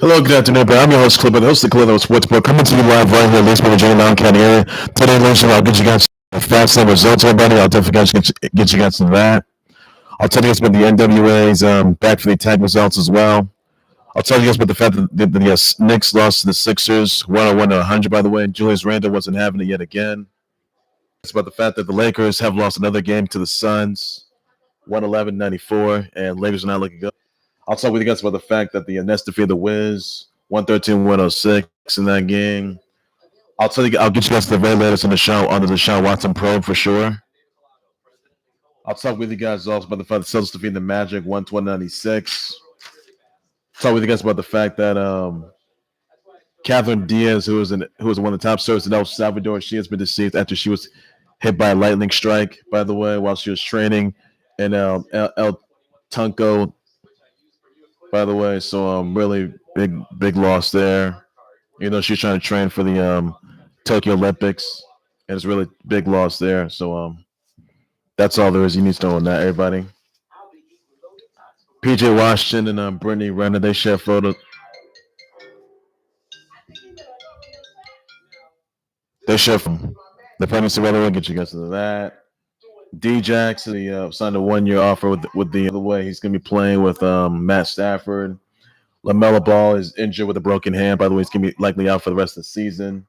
Hello, good afternoon, everybody. I'm your host, Clipper, the host of the Clipper Sportsbook, coming to you live right here in Leesburg, Virginia, Loudoun County area. Today, ladies and gentlemen, I'll get you guys Fastlane Results, everybody. I'll definitely get you guys to that. I'll tell you guys about the NWA's back for the tag results as well. I'll tell you guys about the fact that the Knicks lost to the Sixers, 101 to 100, by the way. Julius Randle wasn't having it yet again. It's about the fact that the Lakers have lost another game to the Suns, 111-94, and Lakers are not looking good. I'll talk with you guys about the fact that the Nets defeated the Wiz, 113-106 in that game. I'll get you guys the very latest on the Deshaun Watson probe for sure. I'll talk with you guys also about the fact that Celtics defeated the Magic, 120-96. Talk with you guys about the fact that Catherine Diaz, who was one of the top stars in El Salvador, she has been deceased after she was hit by a lightning strike, by the way, while she was training in El Tunco, by the way. So really big loss there. You know, she's trying to train for the Tokyo Olympics, and it's really big loss there. So that's all there is you need to know on that, everybody. PJ Washington and Brittany Renner, they share photos. They share from the pregnancy. We'll get you guys into that. D-Jax, he signed a 1-year offer with the other way. He's going to be playing with Matt Stafford. LaMelo Ball is injured with a broken hand. By the way, he's going to be likely out for the rest of the season.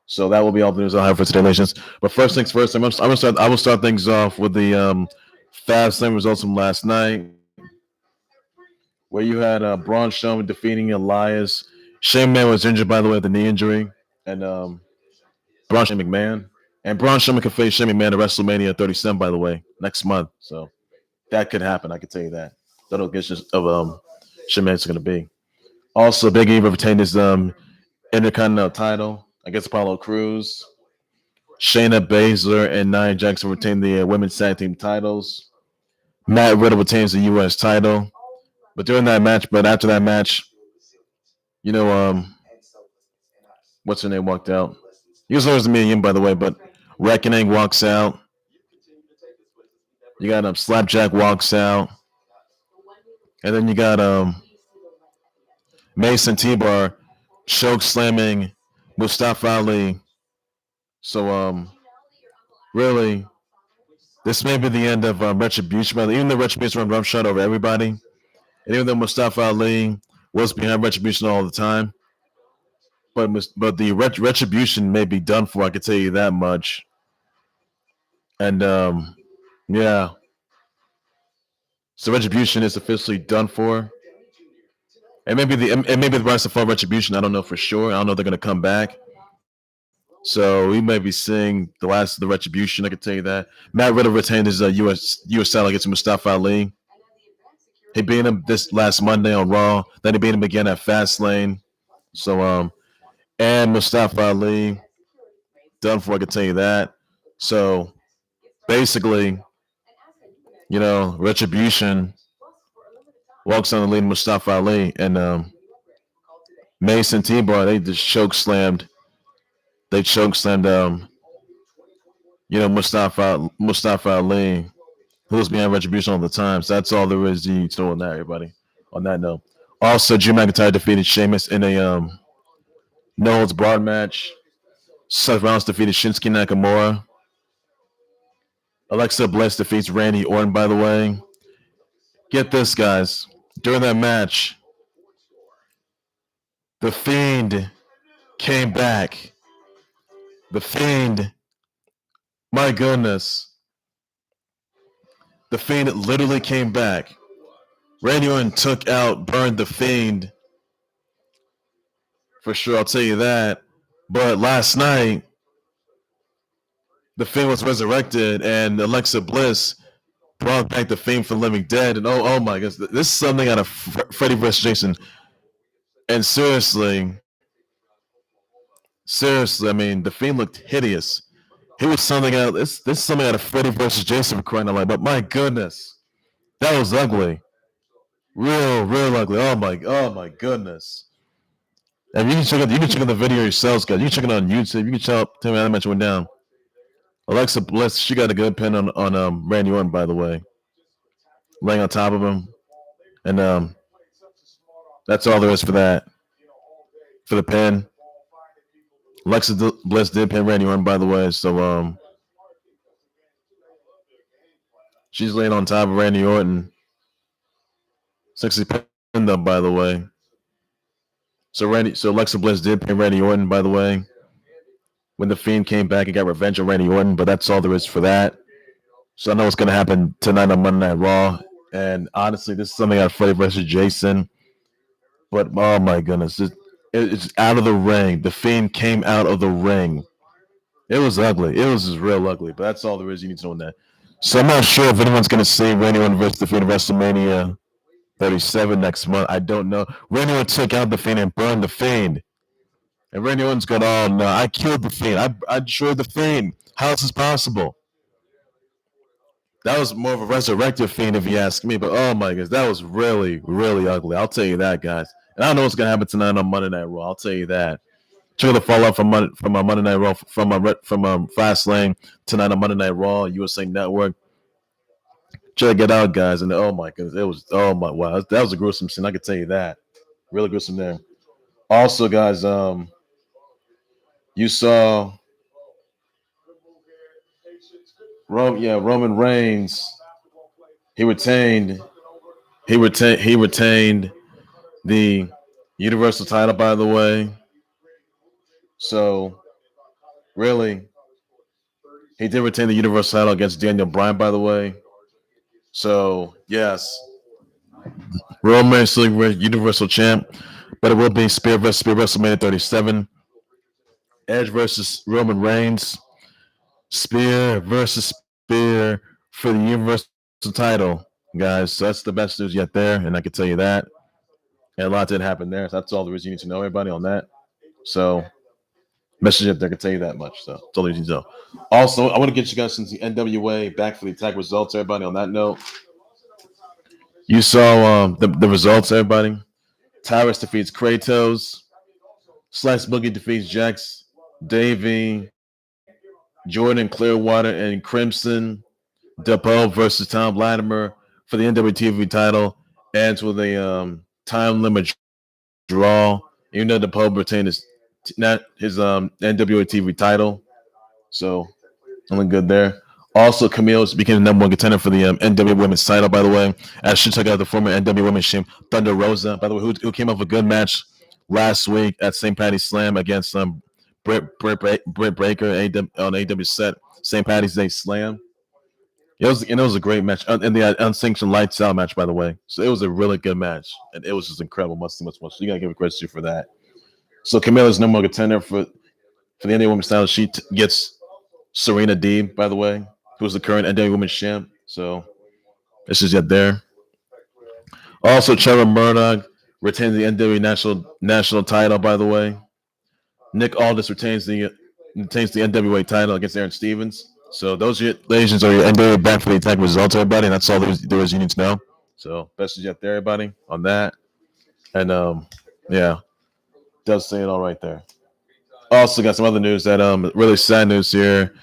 So that will be all the news I'll have for today, nations. But first things first, I will start things off with the Fastlane results from last night, where you had Braun Strowman defeating Elias. Shayna was injured, by the way, with the knee injury, and Braun McMahon. And Braun Strowman can face Shane McMahon at WrestleMania 37, by the way, next month. So that could happen. I can tell you that. That'll get of Shane McMahon's going to be. Also, Big E retained his Intercontinental title against Apollo Crews. Shayna Baszler and Nia Jackson retained the women's tag team titles. Matt Riddle retains the U.S. title. But after that match, you know, what's her name walked out. He was always the million, by the way, but Reckoning walks out. You got Slapjack walks out. And then you got Mace T-Bar choke slamming Mustafa Ali. So really, this may be the end of Retribution. Even though Retribution run roughshod over everybody, and even though Mustafa Ali was behind Retribution all the time, but the Retribution may be done for. I can tell you that much. And yeah, so Retribution is officially done for. And maybe the Rise of Fall Retribution. I don't know for sure. I don't know if they're going to come back. So we may be seeing the last of the Retribution. I can tell you that. Matt Riddle retained his U.S. title against Mustafa Ali. He beat him this last Monday on Raw. Then he beat him again at Fastlane. So and Mustafa Ali done for. I can tell you that. So basically, you know, Retribution walks on the lead, Mustafa Ali, and Mace and T-Bar, they just chokeslammed. They chokeslammed, you know, Mustafa Ali, who was behind Retribution all the time. So that's all there is to know on that, everybody. On that note, also Drew McIntyre defeated Sheamus in a no holds barred match. Seth Rollins defeated Shinsuke Nakamura. Alixa Bliss defeats Randy Orton, by the way. Get this, guys. During that match, the Fiend came back. The Fiend, my goodness. The Fiend literally came back. Randy Orton burned the Fiend. For sure, I'll tell you that. But last night, the Fiend was resurrected, and Alixa Bliss brought back the Fiend from the living dead. And oh my goodness, this is something out of Freddy vs. Jason. And seriously, I mean, the Fiend looked hideous. He was something out. This is something out of Freddy vs. Jason, for crying out loud. But my goodness, that was ugly. Real ugly. Oh my goodness. And you can check out the video yourselves, guys. You can check it on YouTube. You can tell me how that match went down. Alexa Bliss, she got a good pin on Randy Orton, by the way, laying on top of him, and that's all there is for that. For the pin, Alexa Bliss did pin Randy Orton, by the way, so she's laying on top of Randy Orton. Sexy pin up, by the way. So Alexa Bliss did pin Randy Orton, by the way. When the Fiend came back and got revenge on Randy Orton, but that's all there is for that. So I know what's going to happen tonight on Monday Night Raw. And honestly, this is something out of Freddie versus Jason. But oh my goodness, it's out of the ring. The Fiend came out of the ring. It was ugly. It was just real ugly. But that's all there is you need to know on that. So I'm not sure if anyone's going to see Randy Orton versus the Fiend at WrestleMania 37 next month. I don't know. Randy Orton took out the Fiend and burned the Fiend. And Randy Orton's going, oh no, I killed the Fiend. I destroyed the Fiend. How is this possible? That was more of a resurrected Fiend, if you ask me. But oh my goodness, that was really, really ugly. I'll tell you that, guys. And I don't know what's gonna happen tonight on Monday Night Raw. I'll tell you that. Check the fallout from Monday Night Raw from Fastlane tonight on Monday Night Raw, USA Network. Check it out, guys. And oh my goodness, it was wow, that was a gruesome scene. I can tell you that. Really gruesome there. Also, guys, you saw Roman Reigns. He retained the Universal title, by the way. So, really, he did retain the Universal title against Daniel Bryan, by the way. So, yes, Roman Reigns still Universal champ, but it will be Spear versus Spear WrestleMania 37. Edge versus Roman Reigns. Spear versus Spear for the Universal title, guys. So that's the best news yet there, and I can tell you that. And a lot did happen there. So that's all there is you need to know, everybody, on that. So, message up there can tell you that much. So that's all you need to know. Also, I want to get you guys into the NWA back for the attack results, everybody. On that note, you saw the results, everybody. Tyrus defeats Kratos. Slice Boogie defeats Jax, Davey, Jordan, Clearwater, and Crimson. DePaul versus Thom Latimer for the NWA TV title ends with a time limit draw. Even though DePaul retained his NWA TV title, so something good there. Also, Camille became the number one contender for the NWA Women's title, by the way, as she took out the former NWA Women's champ Thunder Rosa, by the way, who came off a good match last week at St. Patty's Slam against Britt Baker on AW set St. Patty's Day Slam. It was a great match, and the unsanctioned lights out match, by the way. So it was a really good match, and it was just incredible. Much. So you gotta give it credit to you for that. So Camilla's number one contender for the NWA Women's title. She gets Serena Deeb, by the way, who's the current NWA Women's champ. So this is yet there. Also, Trevor Murdoch retains the NWA national title, by the way. Nick Aldis retains the NWA title against Aaron Stevens. So those are your NWA back for the attack results, everybody. And that's all there is you need to know. So best is yet there, everybody, on that. And yeah, does say it all right there. Also got some other news that really sad news here.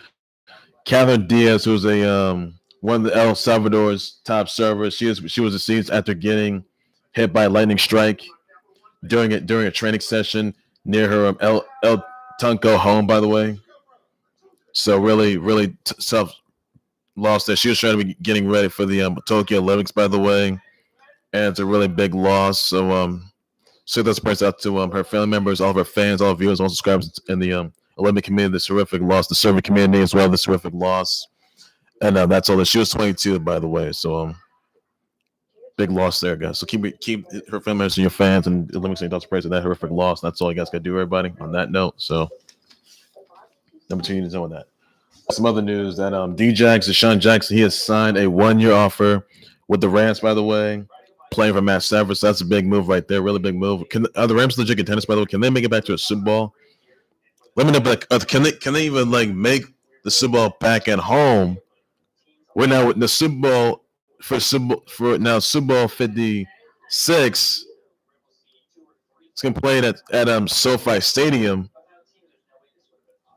Catherine Diaz, who's a one of the El Salvador's top servers, she was deceased after getting hit by a lightning strike during a training session near her El Tunco home, by the way. So really tough loss there. She was trying to be getting ready for the Tokyo Olympics, by the way, and it's a really big loss. So so that's prayers out to her family members, all of her fans, all viewers, all subscribers in the Olympic community. This horrific loss, the server community as well. This horrific loss, and that's all that. She was 22, by the way. So big loss there, guys. So keep her family members and your fans and Olympic thoughts prayers of that horrific loss. That's all you guys got to do, everybody. On that note, so number 2 units on that. Some other news that Deshaun Jackson, he has signed a 1-year offer with the Rams, by the way, playing for Matt Stafford. So that's a big move right there, really big move. Are the Rams legit contenders, by the way? Can they make it back to a Super Bowl? Let me know, but can they even make the Super Bowl back at home? We're now with the Super Bowl for now Super Bowl 56. It's gonna play at SoFi Stadium.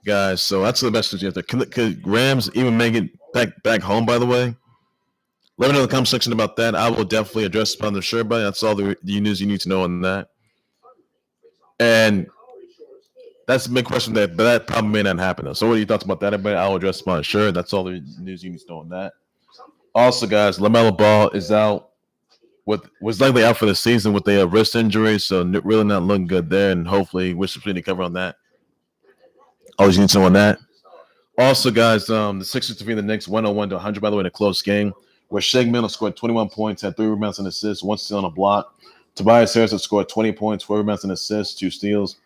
guys. So that's the message you have to. Could Rams even make it back home? By the way, let me know in the comment section about that. I will definitely address it on the shirt button. That's all the news you need to know on that. And that's the big question that probably may not happen though. So what are your thoughts about that? Everybody, I'll address it on the shirt. That's all the news you need to know on that. Also, guys, LaMelo Ball is out. Was likely out for the season with a wrist injury, so really not looking good there. And hopefully, we're just to cover on that. Always need to know on that. Also, guys, the Sixers defeated the Knicks 101-100, by the way, in a close game, where Shaq Milton scored 21 points, had 3 rebounds and assists, 1 steal and a block. Tobias Harris scored 20 points, 4 rebounds and assists, 2 steals.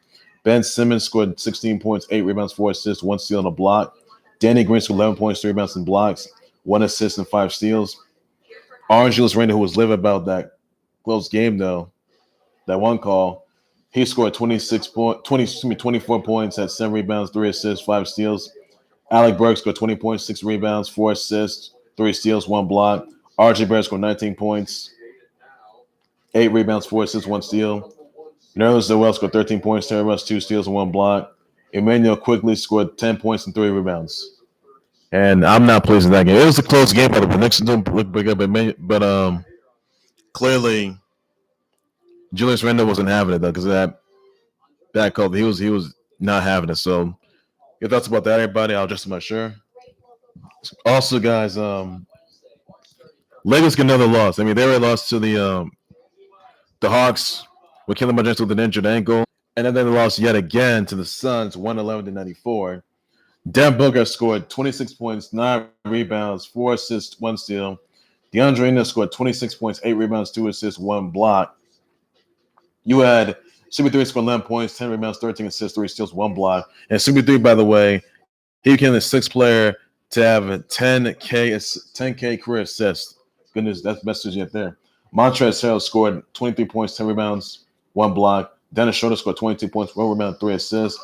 Ben Simmons scored 16 points, 8 rebounds, 4 assists, 1 steal and a block. Danny Green scored 11 points, 3 rebounds and blocks, 1 assist and 5 steals. Orange Julius Randle, who was livid about that close game, though, that one call, he scored 24 points, had 7 rebounds, 3 assists, 5 steals. Alec Burks scored 20 points, 6 rebounds, 4 assists, 3 steals, 1 block. RJ Barrett scored 19 points, 8 rebounds, 4 assists, 1 steal. Nerlens Noel scored 13 points, 10 rebounds, 2 steals, and 1 block. Emmanuel quickly scored 10 points and 3 rebounds. And I'm not pleased with that game. It was a close game, but the Knicks didn't look big up, but clearly Julius Randle wasn't having it though because of that call. He was not having it. So your thoughts about that, everybody? I'll just make sure. Also, guys, Lakers get another loss. I mean, they already lost to the Hawks with Killer James with an injured ankle, and then they lost yet again to the Suns, 111-94. Devin Booker scored 26 points, 9 rebounds, 4 assists, 1 steal. DeAndre Ayton scored 26 points, 8 rebounds, 2 assists, 1 block. You had CP3 scored 11 points, 10 rebounds, 13 assists, 3 steals, 1 block. And CP3, by the way, he became the 6th player to have a 10K career assists. Goodness, that's the message yet there. Montrezl Harrell scored 23 points, 10 rebounds, 1 block. Dennis Schroeder scored 22 points, 1 rebound, 3 assists.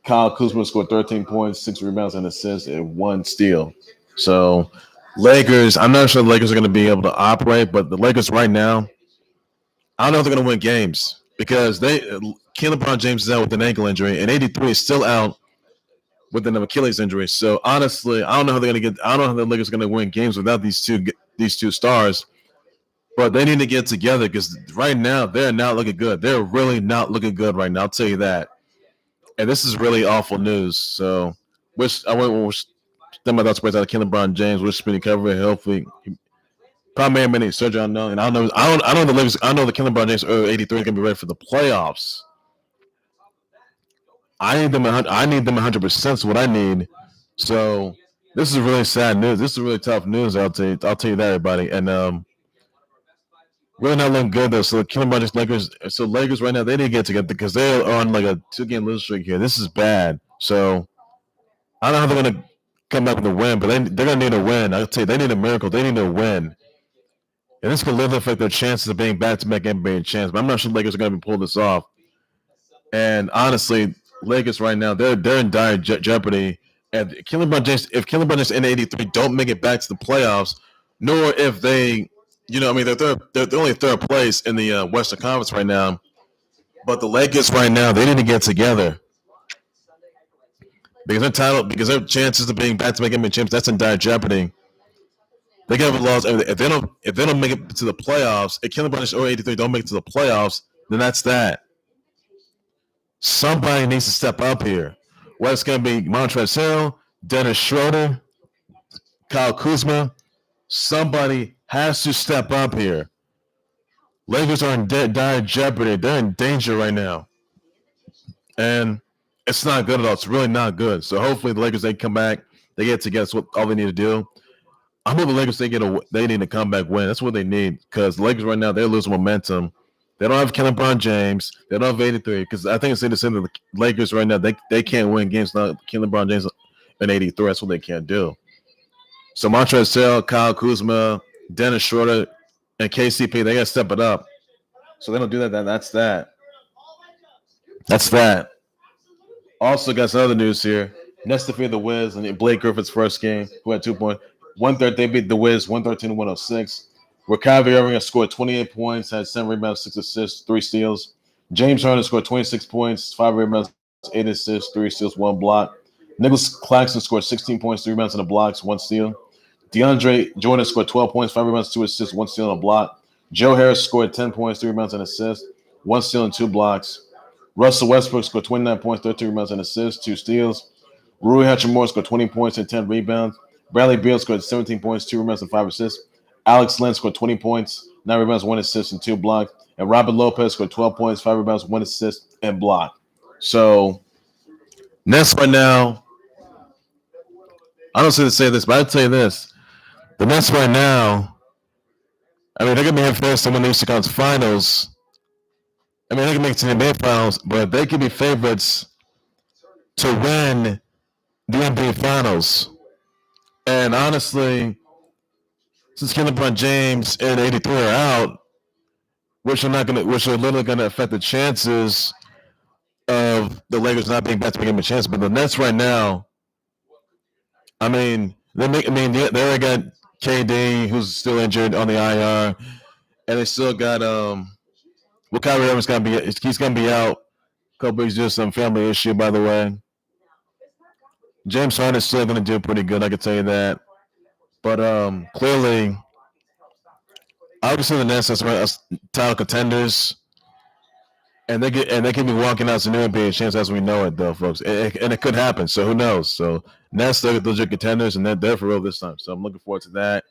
Kyle Kuzma scored 13 points, 6 rebounds and assists, and 1 steal. So, Lakers, I'm not sure the Lakers are going to be able to operate, but the Lakers right now, I don't know if they're going to win games because LeBron James is out with an ankle injury, and 83 is still out with an Achilles injury. So honestly, I don't know how they're going to get. I don't know how the Lakers are going to win games without these two stars. But they need to get together because right now they're not looking good. They're really not looking good right now. I'll tell you that. And this is really awful news. So I wish my thoughts out of LeBron James. Wish me recovery. Hopefully. Probably may have any surgery. I don't know, and I know the Lakers. I know the LeBron James 83 is gonna be ready for the playoffs. I need them 100%. What I need. So this is really sad news. This is really tough news. I'll tell you that, everybody. And really not looking good though. So LeBron James Lakers. So Lakers right now they didn't get together because they're on like a 2-game losing streak here. This is bad. So I don't know how they're gonna come back with a win, but they're gonna need a win. I'll tell you, they need a miracle. They need a win. And this could really affect their chances of being back-to-back NBA champs. But I'm not sure the Lakers are going to be pulled this off. And honestly, Lakers right now, they're in dire jeopardy. And if LeBron James and 83 don't make it back to the playoffs, nor if they, they're only 3rd place in the Western Conference right now. But the Lakers right now, they need to get together. Because their chances of being back-to-back NBA champs, that's in dire jeopardy. They can have a loss. If they don't make it to the playoffs, if LeBron or 83 don't make it to the playoffs, then that's that. Somebody needs to step up here. Whether it's going to be Montrezl Harrell, Dennis Schroeder, Kyle Kuzma, somebody has to step up here. Lakers are in dire jeopardy. They're in danger right now, and it's not good at all. It's really not good. So hopefully the Lakers, they come back, they get together. That's what all they need to do. I know the Lakers, they need a comeback win. That's what they need because the Lakers right now, they're losing momentum. They don't have LeBron James. They don't have 83 because I think it's in the center of the Lakers right now. They can't win games without LeBron James and 83. That's what they can't do. So Montrezl Harrell, Kyle Kuzma, Dennis Schroeder, and KCP, they got to step it up. So they don't do that. That's that. That's that. Also, got some other news here. Nets defeated the Wiz in Blake Griffin's first game, who had 2 points. 1-3, they beat the Wiz 113-106. Where Kyrie Irving scored 28 points, had 7 rebounds, 6 assists, 3 steals. James Harden scored 26 points, 5 rebounds, 8 assists, 3 steals, 1 block. Nicholas Claxton scored 16 points, 3 rebounds, and a blocks, 1 steal. DeAndre Jordan scored 12 points, 5 rebounds, 2 assists, 1 steal, and a block. Joe Harris scored 10 points, 3 rebounds, and assists, 1 steal, and 2 blocks. Russell Westbrook scored 29 points, 13 rebounds, and assists, 2 steals. Rui Hachimura scored 20 points and 10 rebounds. Bradley Beal scored 17 points, 2 rebounds, and 5 assists. Alex Len scored 20 points, 9 rebounds, 1 assist, and 2 blocks. And Robert Lopez scored 12 points, 5 rebounds, 1 assist, and block. So, Nets right now, I don't say to say this, but I'll tell you this. The Nets right now, I mean, they're going to be in first to win the Eastern Conference Finals. I mean, they can make it to the NBA Finals, but they could be favorites to win the NBA Finals. And honestly, since LeBron James and 83 are out, which are literally going to affect the chances of the Lakers not being back to give a chance. But the Nets right now, I mean, they already got KD, who's still injured on the IR, and they still got well, Kyrie Irving's gonna be out a couple weeks due to some family issue, by the way. James Harden's still gonna do pretty good, I can tell you that. But clearly, I would say the Nets as title contenders, and they can be walking out to new NBA chance as we know it, though, folks. And it could happen, so who knows? So Nets are legit contenders, and they're for real this time. So I'm looking forward to that.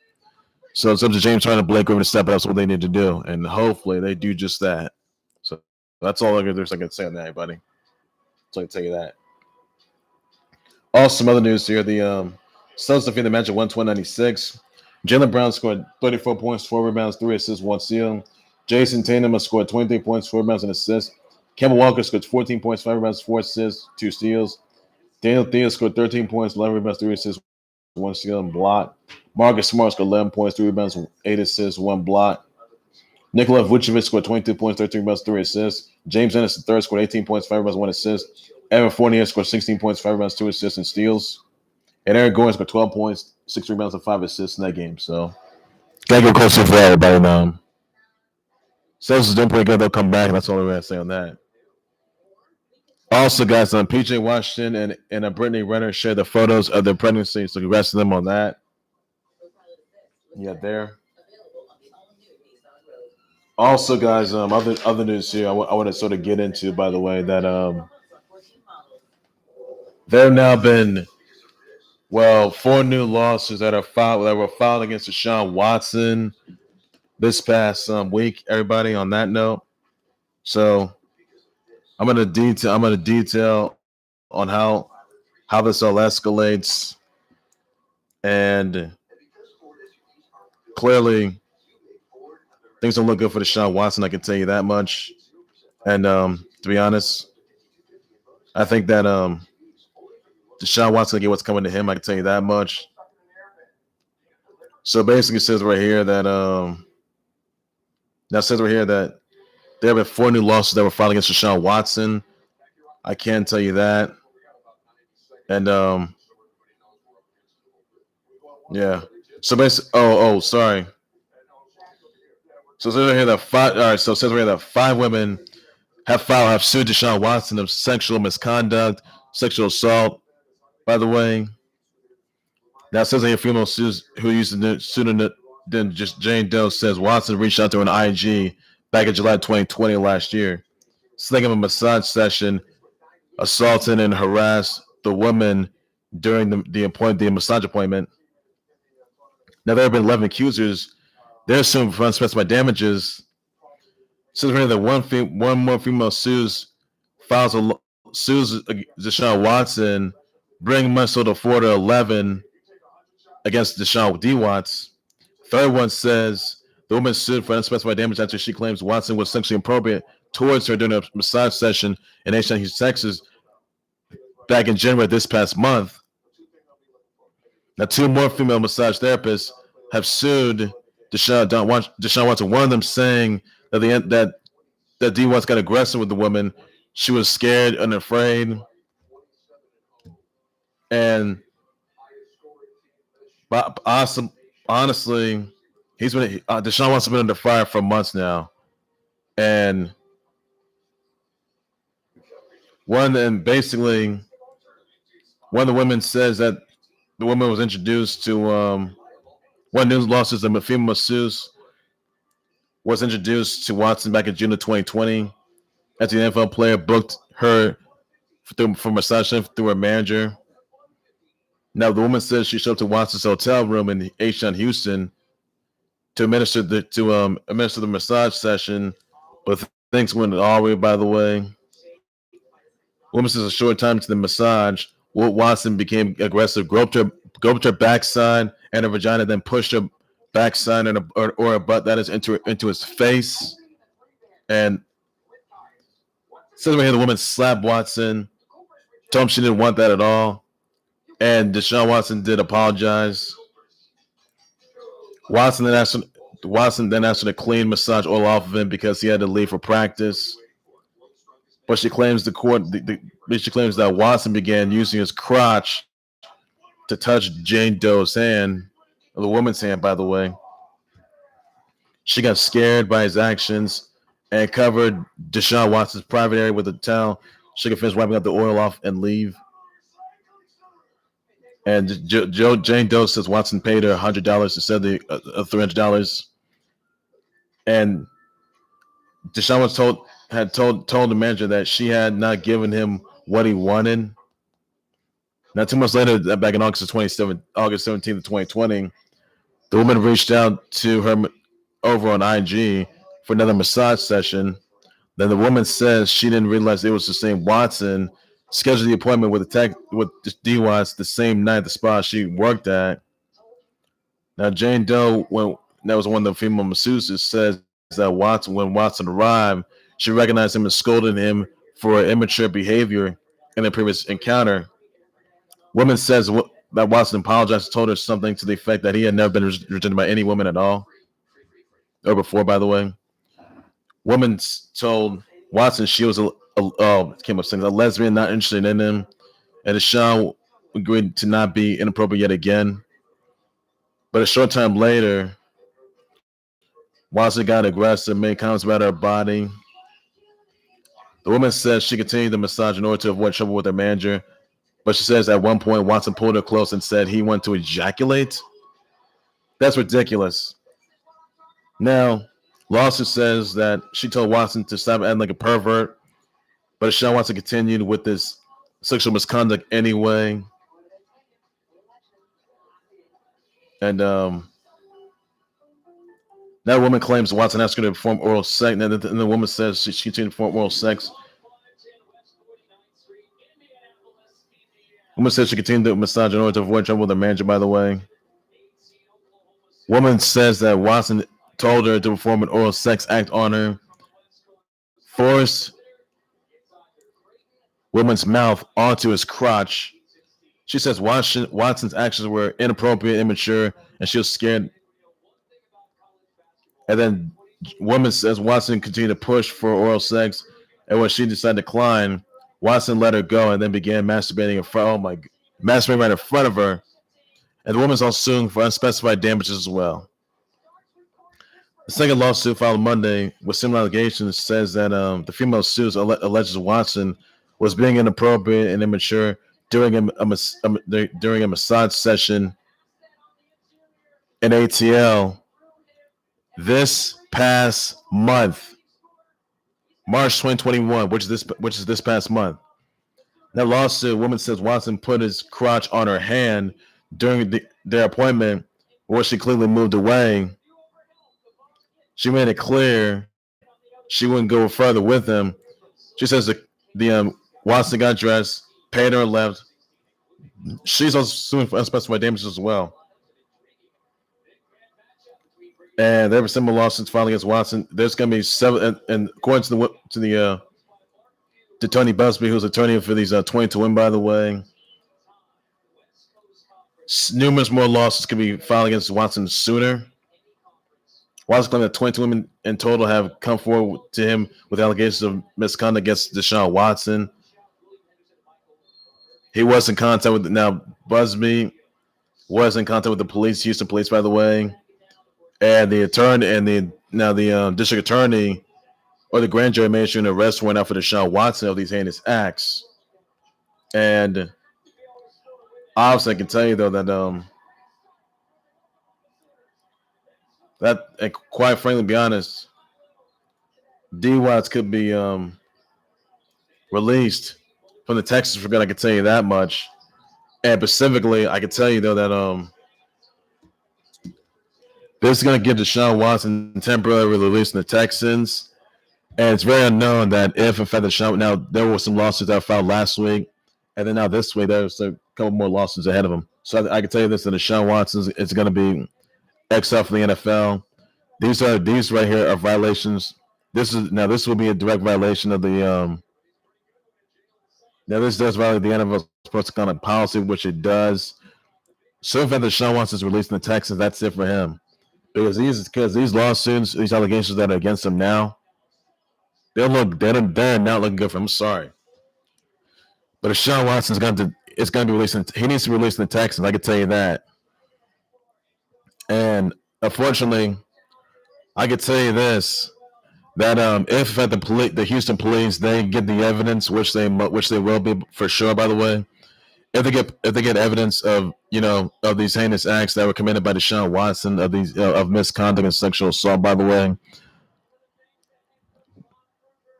So it's up to James Harden and Blake Griffin to step it up. That's what they need to do, and hopefully they do just that. So that's all there's I can say on that, buddy. So I can tell you that. Also, some other news here: the Suns defeated the match at 120-96. Jaylen Brown scored 34 points, 4 rebounds, 3 assists, 1 steal. Jason Tatum scored 23 points, 4 rebounds, and assists. Kemba Walker scored 14 points, 5 rebounds, 4 assists, 2 steals. Daniel Theus scored 13 points, 11 rebounds, 3 assists, 1 steal, and block. Marcus Smart scored 11 points, 3 rebounds, 8 assists, 1 block. Nikola Vucevic scored 22 points, 13 rebounds, 3 assists. James Ennis III scored 18 points, 5 rebounds, 1 assist. Evan Fournier scored 16 points, 5 rebounds, 2 assists, and steals. And Aaron Gordon scored 12 points, 6 rebounds, and 5 assists in that game. So, gotta go closer for everybody now. Suns is doing pretty good. They'll come back, and that's all I'm going to say on that. Also, guys, PJ Washington and Brittany Renner shared the photos of their pregnancy, so congrats to them on that. Yeah, there. Also, guys, other news here I want to sort of get into, by the way, that there have now been 4 new lawsuits that were filed against Deshaun Watson this past week. Everybody, on that note, so I'm gonna detail on how this all escalates, and clearly things don't look good for Deshaun Watson. I can tell you that much. And to be honest, I think that Deshaun Watson will get what's coming to him. I can tell you that much. So basically, it says right here that there have been 4 new lawsuits that were filed against Deshaun Watson. I can tell you that. And yeah. So basically, sorry. So it says right here that 5. All right. So it says right here that 5 women have sued Deshaun Watson of sexual misconduct, sexual assault. By the way, that says a female who used the pseudonym then just Jane Doe says Watson reached out to an IG back in July 2020 last year, saying of a massage session, assaulted and harassed the woman during the massage appointment. Now there have been 11 accusers. They're suing for unspecified damages. Since we're that one more female sues Deshaun Watson, bringing Minnesota 4 to 11 against Deshaun D. Watts. Third one says the woman sued for unspecified damage after she claims Watson was sexually inappropriate towards her during a massage session in Houston, Texas, back in January this past month. Now, 2 more female massage therapists have sued Deshaun Watson. One of them saying that D. Watts got aggressive with the woman. She was scared and afraid. And honestly, Deshaun Watson been under fire for months now. And basically, One of the women says that the woman was introduced to one news losses. The female masseuse was introduced to Watson back in June of 2020 as the NFL player booked her for massage through her manager. Now, the woman says she showed up to Watson's hotel room in H-Town, Houston, to administer the massage session, but things went all the way. By the way, woman says a short time to the massage, Watson became aggressive, groped her backside and her vagina, then pushed her backside or a butt that is into his face, and says we hear the woman slap Watson, told him she didn't want that at all, and Deshaun Watson did apologize. Watson then asked her to clean massage oil off of him because he had to leave for practice. But she claims that Watson began using his crotch to touch Jane Doe's hand, or the woman's hand, by the way. She got scared by his actions and covered Deshaun Watson's private area with a towel. She could finish wiping up the oil off and leave. And Jane Doe says Watson paid her $100 instead of $300. And Deshaun was told the manager that she had not given him what he wanted. Now, 2 months later, back in August 17th of 2020, the woman reached out to her over on IG for another massage session. Then the woman says she didn't realize it was the same Watson. Scheduled the appointment with D. Watts the same night at the spot she worked at. Now, Jane Doe, that was one of the female masseuses, says that when Watson arrived, she recognized him and scolded him for immature behavior in a previous encounter. Woman says that Watson apologized and told her something to the effect that he had never been rejected by any woman at all, or before, by the way. Woman told Watson she was a lesbian, not interested in him, and Deshaun agreed to not be inappropriate yet again. But a short time later, Watson got aggressive, made comments about her body. The woman says she continued the massage in order to avoid trouble with her manager, but she says at one point Watson pulled her close and said he wanted to ejaculate. That's ridiculous. Now, lawsuit says that she told Watson to stop acting like a pervert, but Deshaun Watson continued with this sexual misconduct anyway. And that woman claims Watson asked her to perform oral sex, and the woman says she continued to perform oral sex. Woman says she continued to massage in order to avoid trouble with her manager, by the way. Woman says that Watson told her to perform an oral sex act on her, forced woman's mouth onto his crotch. She says Watson's actions were inappropriate, immature, and she was scared. And then woman says Watson continued to push for oral sex, and when she decided to decline, Watson let her go and then began masturbating masturbating right in front of her. And the woman's also suing for unspecified damages as well. The second lawsuit filed Monday with similar allegations says that the female sues alleges Watson was being inappropriate and immature during a massage session in ATL this past month, March 2021, which is this past month. That lawsuit, woman says Watson put his crotch on her hand during their appointment, where she clearly moved away. She made it clear she wouldn't go further with him. She says the Watson got dressed, paid her and left. She's also suing for unspecified damages as well. And there were similar lawsuits filed against Watson. There's going to be 7, and according to Tony Busby, who's attorney for these 22 women, by the way, numerous more lawsuits can be filed against Watson sooner. Watson claimed that 22 women in total have come forward to him with allegations of misconduct against Deshaun Watson. He was in contact with Busby was in contact with the police, Houston police, by the way, and the attorney and the district attorney or the grand jury made sure an arrest warrant out for Deshaun Watson of these heinous acts. And Obviously, I can tell you though that and quite frankly, to be honest, D Watts could be released from the Texas for good. I can tell you that much. And specifically, I can tell you though that this is going to give Deshaun Watson temporarily released from the Texans. And it's very unknown that if, in fact, Deshaun, now there were some lawsuits that were filed last week, and then now this week there's a couple more lawsuits ahead of him. So I can tell you this: that Deshaun Watson is going to be exiled from the NFL. These right here are violations. This will be a direct violation of the Now this does violate the NFL sports conduct policy, which it does. So in fact, Deshaun Watson is released in the Texans, that's it for him. Because these lawsuits, these allegations that are against him now, they're not looking good for him. I'm sorry. But Deshaun Watson is going to be released. He needs to be released in the Texans. I can tell you that. And unfortunately, I can tell you this: that if at the Houston police they get the evidence, which they will be for sure. By the way, if they get evidence of of these heinous acts that were committed by Deshaun Watson, of these of misconduct and sexual assault, by the way,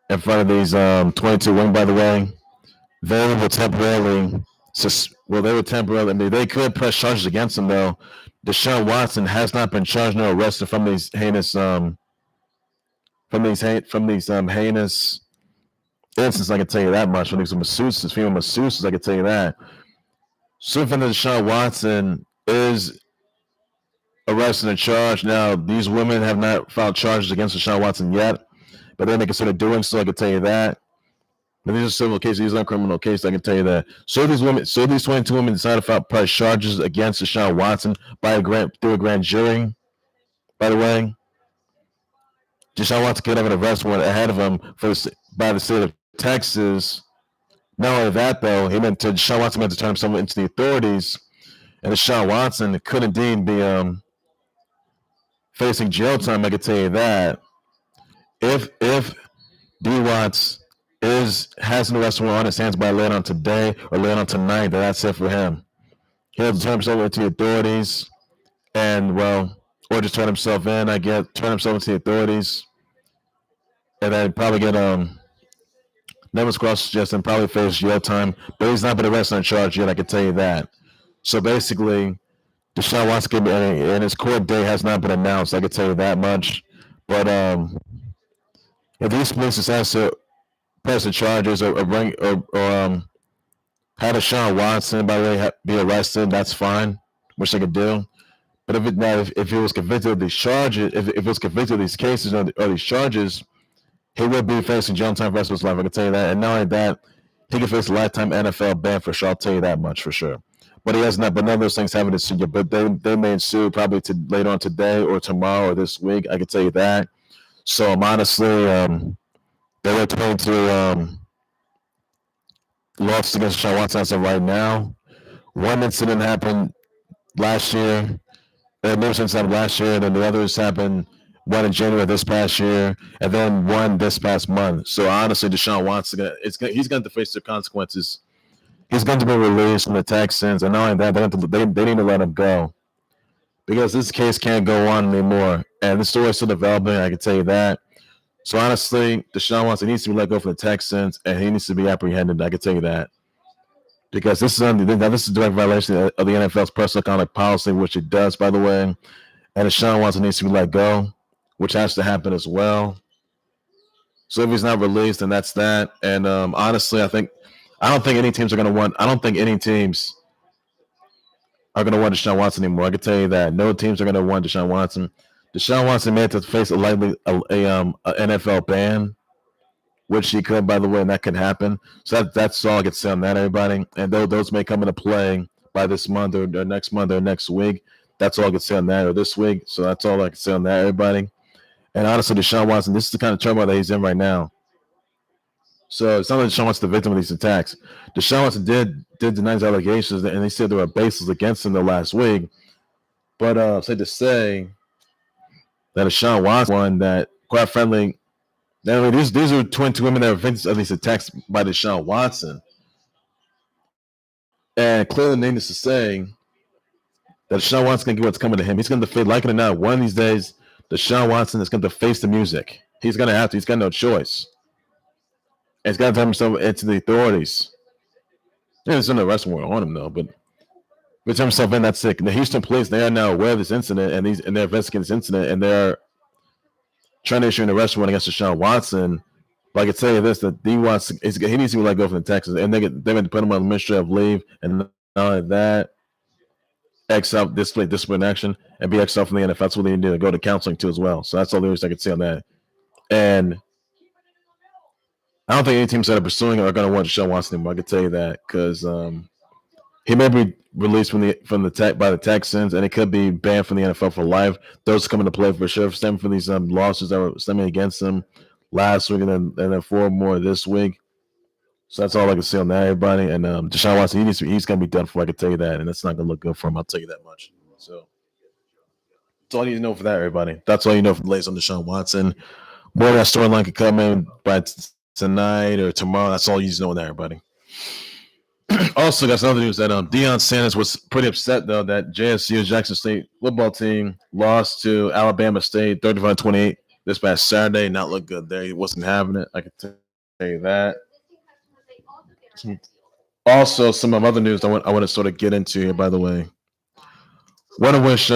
in front of these 22 women, by the way, they will temporarily. I mean, they could press charges against him though. Deshaun Watson has not been charged nor arrested from these heinous heinous instances. I can tell you that much. From these masseuses, female masseuses, I can tell you that. So if Deshaun Watson is arrested and charged, now these women have not filed charges against Deshaun Watson yet, but they may consider doing so. I can tell you that. But these are civil cases; these aren't criminal cases. I can tell you that. So these 22 women decided to file press charges against Deshaun Watson through a grand jury. By the way, Deshaun Watson could have an arrest warrant ahead of him by the state of Texas. Not only that, though, Deshaun Watson meant to turn himself into the authorities, and Deshaun Watson could indeed be facing jail time. I can tell you that. If D Watts has an arrest warrant on his hands by later on today or later on tonight, then that's it for him. He'll turn himself into the authorities, and or just turn himself into the authorities, and then probably get names crossed just and probably face jail time. But he's not been arrested and charged yet. I can tell you that. So basically, Deshaun Watson and his court date has not been announced. I can tell you that much. But if these police decide to press the charges or have Deshaun Watson, by the way, be arrested, that's fine, which they could do. But if he was convicted of these charges, if it was convicted of these cases or these charges, he would be facing jail time for the rest of his life. I can tell you that. And not only that, he could face a lifetime NFL ban for sure. I'll tell you that much for sure. But he has not. But none of those things haven't ensued yet. But they may ensue probably later on today or tomorrow or this week. I can tell you that. So I'm honestly, they were 22 lawsuits against Deshaun Watson as of right now. One incident happened last year. Another incident happened last year, and then the others happened. One in January this past year, and then one this past month. So honestly, Deshaun Watson, he's going to face the consequences. He's going to be released from the Texans, and not only that, they need to let him go because this case can't go on anymore. And the story is still developing. I can tell you that. So honestly, Deshaun Watson needs to be let go from the Texans, and he needs to be apprehended. I can tell you that because this is a direct violation of the NFL's personal conduct policy, which it does, by the way. And Deshaun Watson needs to be let go, which has to happen as well. So if he's not released, then that's that. And honestly, I don't think any teams are going to want. I don't think any teams are going to want Deshaun Watson anymore. I can tell you that no teams are going to want Deshaun Watson. Deshaun Watson may have to face a NFL ban, which he could, by the way, and that could happen. So that's all I can say on that, everybody. And those may come into play by this month or next month or next week. That's all I can say on that, or this week. So that's all I can say on that, everybody. And honestly, Deshaun Watson, this is the kind of turmoil that he's in right now. So it's not like Deshaun Watson's the victim of these attacks. Deshaun Watson did deny these allegations, and they said there were baseless against him the last week. But said to say that Deshaun Watson one that, quite frankly, these are 22 women that were victims of these attacks by Deshaun Watson. And clearly, needless to say, that Deshaun Watson's going to get what's coming to him. He's going to defeat, like it or not, one of these days, Deshaun Watson is going to face the music. He's going to have to. He's got no choice. And he's got to turn himself into the authorities. Yeah, there's no arrest warrant on him, though, but he turn himself in, that's sick. The Houston police, they are now aware of this incident, and they're investigating this incident, and they're trying to issue an arrest warrant against Deshaun Watson. But I can tell you this, that he needs to be let go from Texas, and they're going to put him on administrative leave, and not only that, exile, discipline action, and be exiled from the NFL. That's what they need to go to counseling too as well. So that's all the news I can say on that. And I don't think any teams that are pursuing it are going to want Deshaun Watson anymore. I can tell you that because he may be released by the Texans, and it could be banned from the NFL for life. Those come into play for sure, stemming from these lawsuits that were stemming against him last week, and then 4 more this week. So that's all I can say on that, everybody. And Deshaun Watson, he's going to be done for. I can tell you that, and it's not going to look good for him. I'll tell you that much. So that's all you need to know for that, everybody. That's all you know for the latest on Deshaun Watson. More of that storyline could come in by tonight or tomorrow. That's all you need to know on that, everybody. Also, got some other news that Deion Sanders was pretty upset, though, that JSU, Jackson State football team, lost to Alabama State 35-28 this past Saturday. Not look good there. He wasn't having it. I can tell you that. Also, some of other news I want to sort of get into here, by the way. Want to wish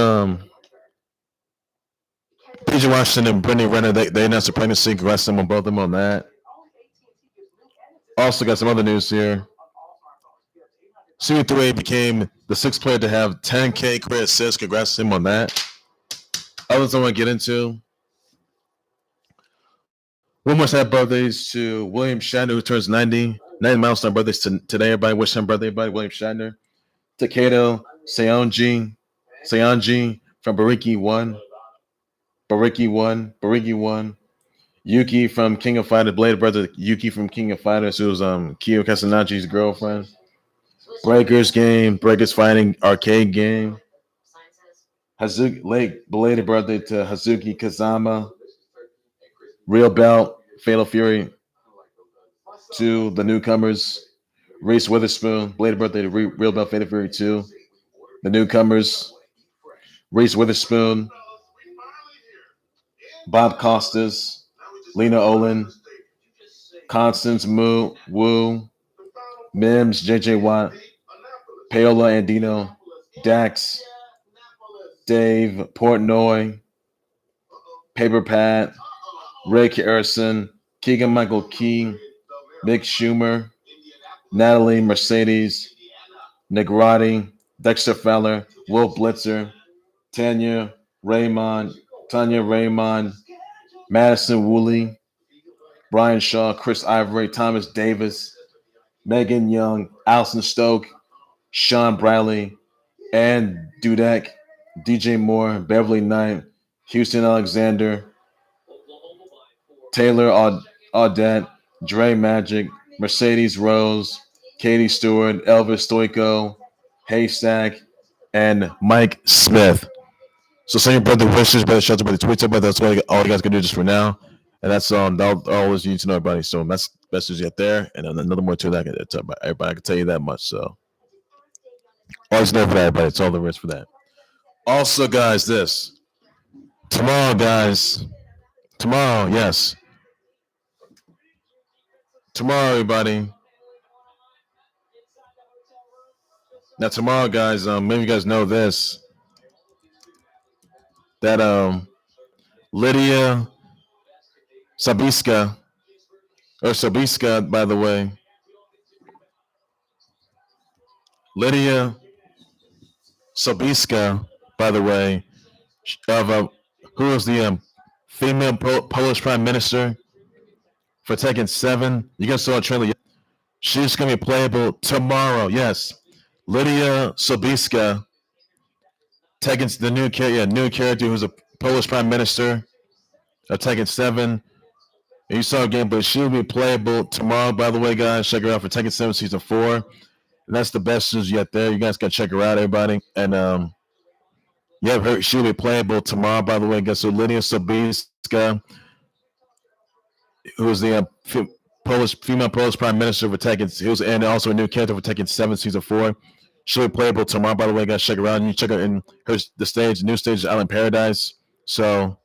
PJ Washington and Brittany Renner, they announced a pregnancy. Congrats them on both of them on that. Also got some other news here. CU3A became the 6th player to have 10K career assists. Congrats to him on that. Others I want to get into. One more happy birthdays to William Shatner, who turns 90 milestone birthdays today. Everybody wish him birthday, everybody. William Shatner. Takedo Seonji from Bariki 1. Yuki from King of Fighters, Blade brother Yuki from King of Fighters, who was Kyo Kasanachi's girlfriend. Breakers game, Breakers fighting arcade game. Hazuki, late belated birthday to Hazuki Kazama. Real Belt, Fatal Fury to the newcomers. Reese Witherspoon, belated birthday to Real Belt, Fatal Fury 2. The newcomers. Reese Witherspoon. Bob Costas. Lena Olin. Constance Wu. Mims, JJ Watt. Paola Andino. Dax. Dave Portnoy. Paper Pat. Rick Harrison. Keegan Michael Key. Mick Schumer. Natalie Mercedes. Negrati. Dexter Feller. Will Blitzer. Tanya Raymond. Madison Woolley. Brian Shaw. Chris Ivory. Thomas Davis. Megan Young. Alison Stoke. Sean Bradley. Ann Dudek. DJ Moore. Beverly Knight. Houston Alexander. Taylor Audette. Dre Magic. Mercedes Rose. Katie Stewart. Elvis Stoico. Haystack. And Mike Smith. So send your brother wishes, brother shelter, brother tweets, but that's all you guys can do just for now. And that's all you need to know, everybody. So that's best news yet there. And another more to that I can tell everybody. I can tell you that much. So always know for that, everybody. It's all there is for that. Also, guys, tomorrow, yes. Tomorrow, everybody. Now, tomorrow, guys, maybe you guys know this. That Lydia Sabiska, by the way. Lydia Sabiska, by the way, of who was the female Polish Prime Minister for Tekken 7. You guys saw a trailer. She's going to be playable tomorrow. Yes. Lydia Sobiska, Tekken's the new character who's a Polish Prime Minister of Tekken 7. And you saw a game, but she'll be playable tomorrow, by the way, guys. Check her out for Tekken 7 Season 4. And that's the best news yet there. You guys got to check her out, everybody. And, she'll be playable tomorrow, by the way, guys. So Lydia Sobiska, who is the female Polish Prime Minister for Tekken. He was and also a new character for Tekken 7 Season 4. She'll be playable tomorrow, by the way, guys. Check her out. You check her in the new stage, Island Paradise. So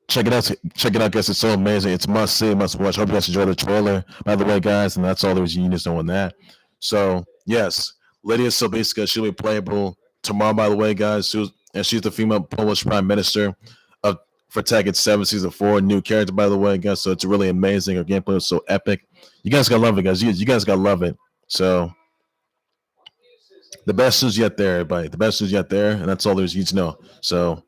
check it out. Check it out, guys. It's so amazing. It's must see, must watch. Hope you guys enjoy the trailer, by the way, guys. And that's all there is. You need to know on that. So yes, Lydia Sobieska, she'll be playable tomorrow, by the way, guys. She's the female Polish Prime Minister for Tekken 7 Season 4. New character, by the way, guys. So it's really amazing. Her gameplay is so epic. You guys gotta love it, guys. You guys gotta love it. So the best news yet there, everybody. The best news yet there, and that's all there's you to know. So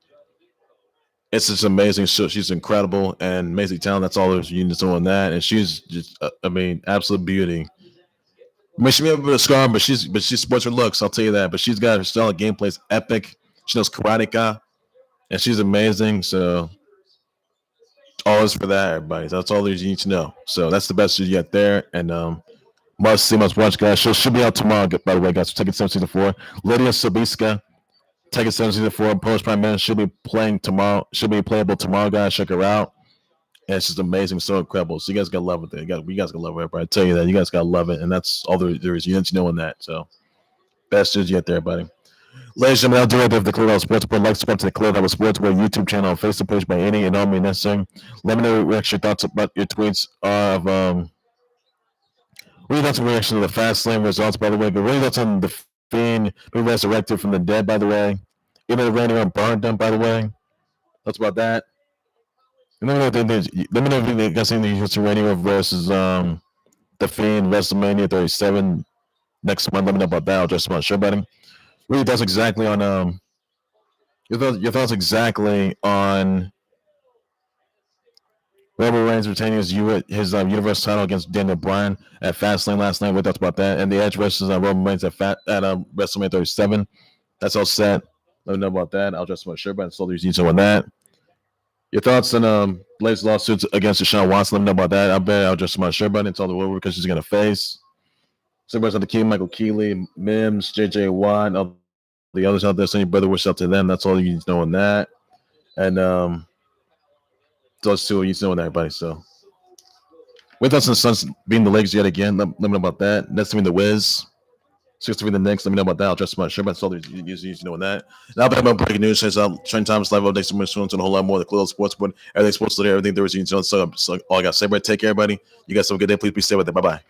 it's just amazing. So she's incredible and amazing talent. That's all there's you need to know on that. And she's just, absolute beauty. I mean, she may have a bit of scar, but she sports her looks. I'll tell you that. But she's got her style of gameplay is epic. She knows karateka, and she's amazing. So always for that, everybody. That's all there's you need to know. So that's the best news yet there, and must see, must watch, guys. She'll be out tomorrow, by the way, guys. Tekken 7 Season 4. Lydia Sobieska, Tekken 7 Season 4, Polish Prime Minister. She'll be playing tomorrow. She'll be playable tomorrow, guys. Check her out. And it's just amazing, so incredible. So you guys gotta love it. You guys gotta love it, everybody. I tell you that. You guys gotta love it. And that's all there is. You need to know on that. So best news yet there, everybody. Ladies and gentlemen, I'll do right there for the Clear Out Sports Report. Like, subscribe to the Clear Out Sports Report YouTube channel and Facebook page by any and all means necessary. Let me know what your thoughts about your tweets of really that's a reaction to the Fastlane results, by the way, but really that's on the Fiend being resurrected from the dead, by the way. Even the Randy Orton Braun done, by the way. That's about that. And let me know if you guys anything to Randy Orton versus the Fiend WrestleMania 37 next month. Let me know about that. I'll just want to show about him. Really thoughts exactly on your thoughts exactly on Roman Reigns retaining his Universal title against Daniel Bryan at Fastlane last night. What thoughts about that? And the Edge versus Roman Reigns at WrestleMania 37. That's all set. Let me know about that. I'll just want to share about it. So there's detail on that. Your thoughts on latest lawsuits against Deshaun Watson? Let me know about that. I bet I'll just want to share about it. It's all the over because she's gonna face. Somebody's on the key, Michael Keeley, Mims, JJ Watt, all the others out there. Send your brother wish out to them. That's all you need to know on that. And those two you need to know on that, everybody. So with us and the Suns being the Lakers yet again, let me know about that. Next to be the Wiz. 6 to be the Knicks. Let me know about that. I'll just sure about all you need to know on that. And I'll be about breaking news. Says Trend Times live updates and a whole lot more. The Clear Sports Board, everything sports today, everything there is you need to know. So all I got to say, take care, everybody. You guys have a good day. Please be safe with it. Bye bye.